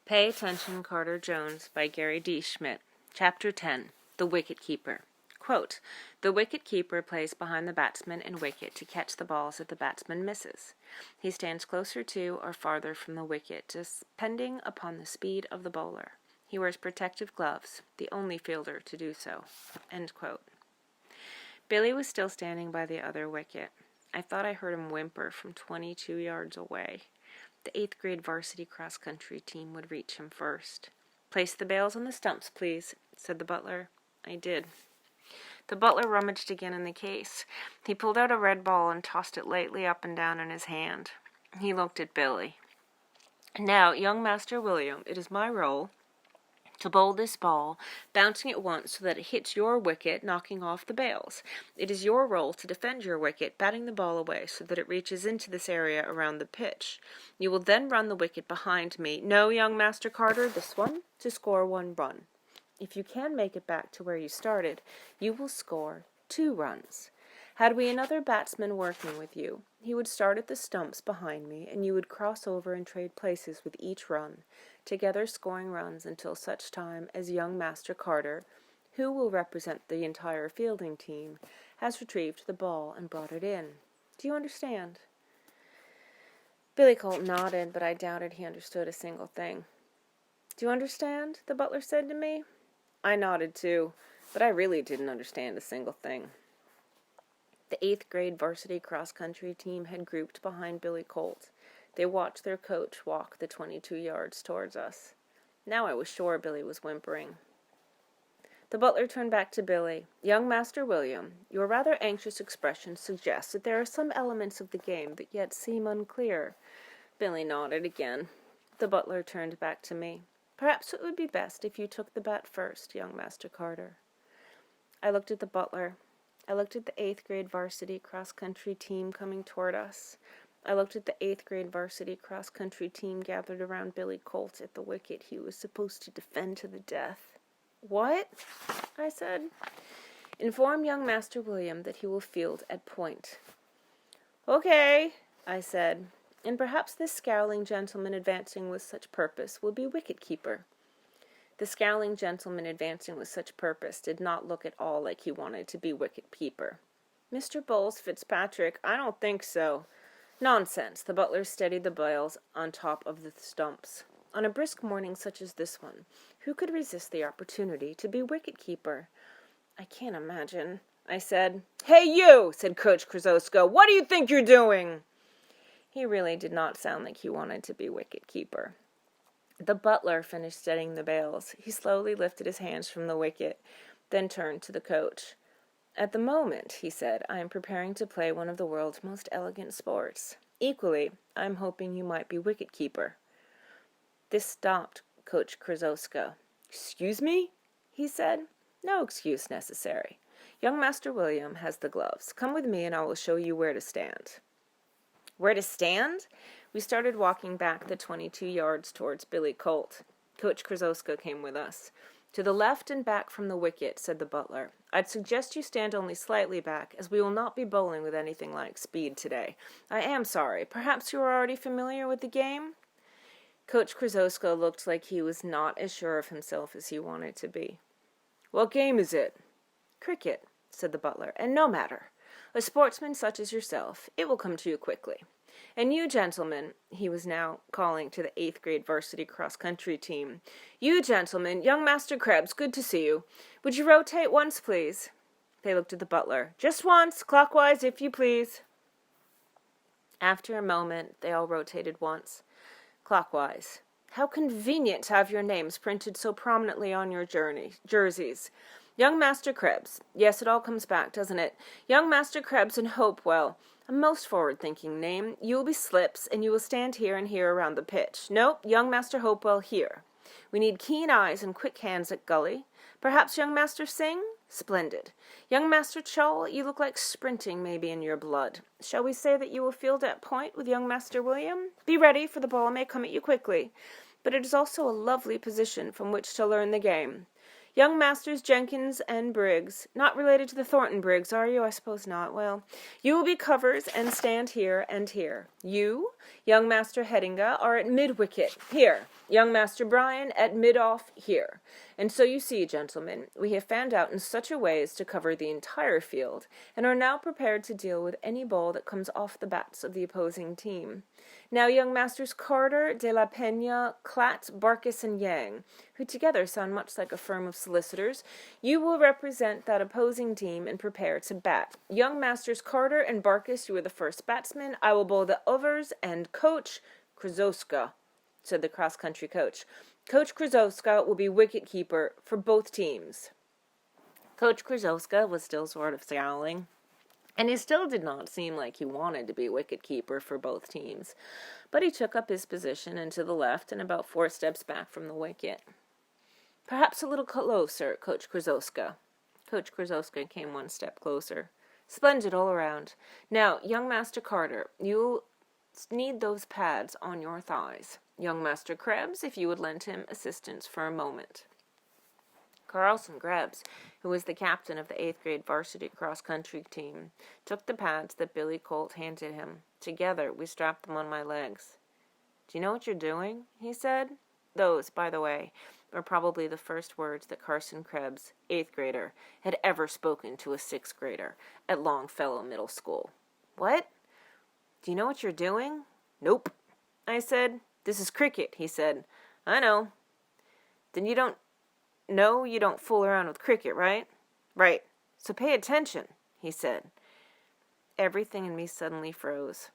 Pay Attention, Carter Jones by Gary D. Schmidt. Chapter 10. The Wicket-Keeper. Quote, the wicket-keeper plays behind the batsman and wicket to catch the balls that the batsman misses. He stands closer to or farther from the wicket, depending upon the speed of the bowler. He wears protective gloves, the only fielder to do so. End quote. Billy was still standing by the other wicket. I thought I heard him whimper from 22 yards away. The 8th grade varsity cross-country team would reach him first. "Place the bails on the stumps, please," said the butler. I did. The butler rummaged again in the case. He pulled out a red ball and tossed it lightly up and down in his hand. He looked at Billy. "Now, young Master William, it is my role to bowl this ball, bouncing it once so that it hits your wicket, knocking off the bails. It is your role to defend your wicket, batting the ball away so that it reaches into this area around the pitch. You will then run the wicket behind me. No, young Master Carter, this one, to score 1 run. If you can make it back to where you started, you will score 2 runs. Had we another batsman working with you, he would start at the stumps behind me, and you would cross over and trade places with each run, together scoring runs until such time as young Master Carter, who will represent the entire fielding team, has retrieved the ball and brought it in. Do you understand?" Billy Colt nodded, but I doubted he understood a single thing. "Do you understand?" the butler said to me. I nodded too, but I really didn't understand a single thing. The 8th grade varsity cross-country team had grouped behind Billy Colt. They watched their coach walk the 22 yards towards us. Now I was sure Billy was whimpering. The butler turned back to Billy. "Young Master William, your rather anxious expression suggests that there are some elements of the game that yet seem unclear." Billy nodded again. The butler turned back to me. "Perhaps it would be best if you took the bat first, young Master Carter." I looked at the butler. I looked at the 8th grade varsity cross-country team coming toward us. I looked at the 8th grade varsity cross-country team gathered around Billy Colt at the wicket he was supposed to defend to the death. "What?" I said. "Inform young Master William that he will field at point." "Okay," I said. "And perhaps this scowling gentleman advancing with such purpose will be wicket-keeper." The scowling gentleman advancing with such purpose did not look at all like he wanted to be wicket-keeper. "Mr. Bowles Fitzpatrick, I don't think so." "Nonsense." The butler steadied the bails on top of the stumps. "On a brisk morning such as this one, who could resist the opportunity to be wicket-keeper?" "I can't imagine," I said. "Hey, you!" said Coach Krzyzewska. "What do you think you're doing?" He really did not sound like he wanted to be wicket-keeper. The butler finished steadying the bails. He slowly lifted his hands from the wicket, then turned to the coach. "At the moment," he said, "I am preparing to play one of the world's most elegant sports. Equally, I am hoping you might be wicket-keeper." This stopped Coach Krzyzewska. "Excuse me?" he said. "No excuse necessary. Young Master William has the gloves. Come with me and I will show you where to stand." Where to stand? We started walking back the 22 yards towards Billy Colt. Coach Krzyzewska came with us. "To the left and back from the wicket," said the butler. "I'd suggest you stand only slightly back, as we will not be bowling with anything like speed today. I am sorry. Perhaps you are already familiar with the game?" Coach Krzyzewska looked like he was not as sure of himself as he wanted to be. "What game is it?" "Cricket," said the butler, "and no matter. A sportsman such as yourself, it will come to you quickly. And you gentlemen," he was now calling to the 8th grade varsity cross-country team, "you gentlemen, young Master Krebs, good to see you. Would you rotate once, please?" They looked at the butler. "Just once, clockwise, if you please." After a moment, they all rotated once, clockwise. "How convenient to have your names printed so prominently on your jerseys. Young Master Krebs. Yes, it all comes back, doesn't it? Young Master Krebs and Hopewell. A most forward-thinking name. You will be slips, and you will stand here and here around the pitch. Nope, young Master Hopewell here. We need keen eyes and quick hands at gully. Perhaps young Master Singh? Splendid. Young Master Chol, you look like sprinting may be in your blood. Shall we say that you will field at point with young Master William? Be ready, for the ball may come at you quickly. But it is also a lovely position from which to learn the game. Young Masters Jenkins and Briggs. Not related to the Thornton Briggs, are you? I suppose not. Well, you will be covers and stand here and here. You, young Master Headinga, are at mid-wicket, here. Young Master Bryan at mid-off, here. And so you see, gentlemen, we have fanned out in such a way as to cover the entire field, and are now prepared to deal with any ball that comes off the bats of the opposing team. Now, young Masters Carter, De La Pena, Clatt, Barkis, and Yang, who together sound much like a firm of solicitors, you will represent that opposing team and prepare to bat. Young Masters Carter and Barkis, you are the first batsmen. I will bowl the overs, and Coach Krzyzewska, said the cross-country coach. Coach Krzyzewska will be wicket-keeper for both teams. Coach Krzyzewska was still sort of scowling, and he still did not seem like he wanted to be wicket-keeper for both teams. But he took up his position and to the left and about 4 steps back from the wicket. Perhaps a little closer, Coach Krzyzewska. Coach Krzyzewska came 1 step closer. Splendid all around. Now, young Master Carter, you'll need those pads on your thighs. Young Master Krebs, if you would lend him assistance for a moment. Carlson Krebs, who was the captain of the 8th grade varsity cross-country team, took the pads that Billy Colt handed him. Together, we strapped them on my legs. "Do you know what you're doing?" he said. Those, by the way, were probably the first words that Carson Krebs, 8th grader, had ever spoken to a 6th grader at Longfellow Middle School. "What? Do you know what you're doing?" "Nope," I said. "This is cricket," he said. "I know." "Then you don't fool around with cricket, right?" "Right. So pay attention," he said. Everything in me suddenly froze.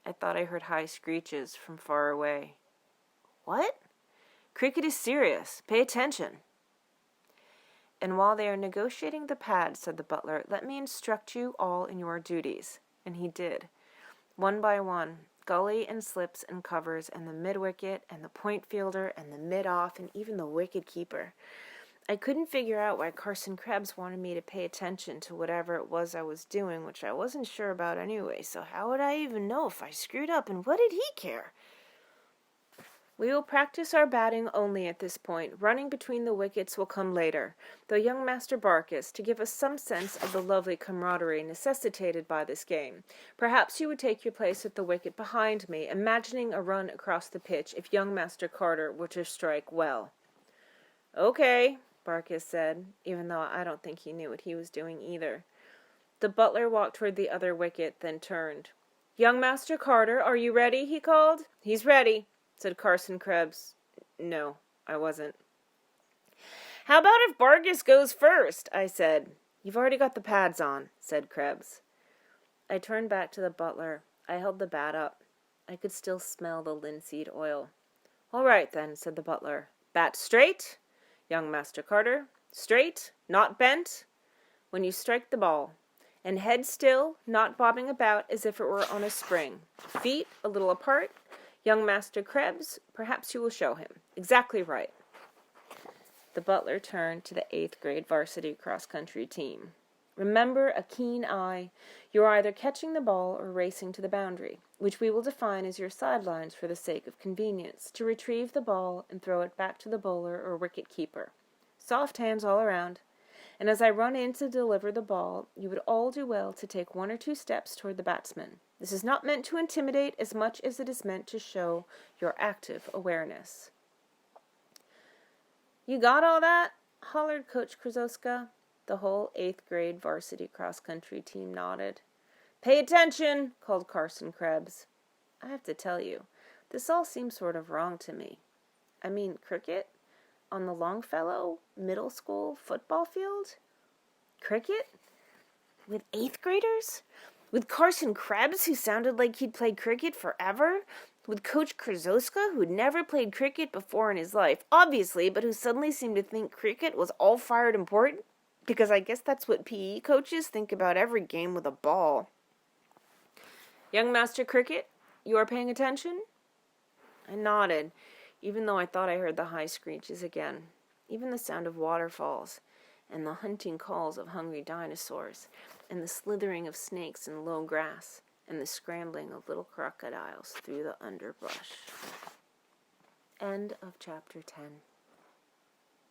I thought I heard high screeches from far away. "What?" "Cricket is serious. Pay attention." "And while they are negotiating the pads," said the butler, "let me instruct you all in your duties." And he did. One by one, gully and slips and covers and the mid-wicket and the point fielder and the mid-off and even the wicket-keeper. I couldn't figure out why Carson Krebs wanted me to pay attention to whatever it was I was doing, which I wasn't sure about anyway, so how would I even know if I screwed up, and what did he care? We will practice our batting only at this point. Running between the wickets will come later, though young Master Barkis, to give us some sense of the lovely camaraderie necessitated by this game, perhaps you would take your place at the wicket behind me, imagining a run across the pitch if young Master Carter were to strike well. "Okay," Barkis said, even though I don't think he knew what he was doing either. The butler walked toward the other wicket, then turned. "Young Master Carter, are you ready?" he called. "He's ready," said Carson Krebs. No, I wasn't. "How about if Barkis goes first?" I said. "You've already got the pads on," said Krebs. I turned back to the butler. I held the bat up. I could still smell the linseed oil. "All right, then," said the butler. "Bat straight. Young Master Carter, straight, not bent, when you strike the ball, and head still, not bobbing about as if it were on a spring. Feet a little apart. Young Master Krebs, perhaps you will show him. Exactly right." The butler turned to the 8th grade varsity cross-country team. "Remember a keen eye. You're either catching the ball or racing to the boundary, which we will define as your sidelines for the sake of convenience, to retrieve the ball and throw it back to the bowler or wicket-keeper. Soft hands all around. And as I run in to deliver the ball, you would all do well to take 1 or 2 steps toward the batsman. This is not meant to intimidate as much as it is meant to show your active awareness." "You got all that?" hollered Coach Krzyzewska. The whole 8th grade varsity cross-country team nodded. "Pay attention," called Carson Krebs. I have to tell you, this all seems sort of wrong to me. I mean, cricket? On the Longfellow Middle School football field? Cricket? With 8th graders? With Carson Krebs, who sounded like he'd played cricket forever? With Coach Krzyzewska, who'd never played cricket before in his life, obviously, but who suddenly seemed to think cricket was all-fired important? Because I guess that's what PE coaches think about every game with a ball. "Young Master Cricket, you are paying attention?" I nodded, even though I thought I heard the high screeches again, even the sound of waterfalls, and the hunting calls of hungry dinosaurs, and the slithering of snakes in low grass, and the scrambling of little crocodiles through the underbrush. End of chapter 10.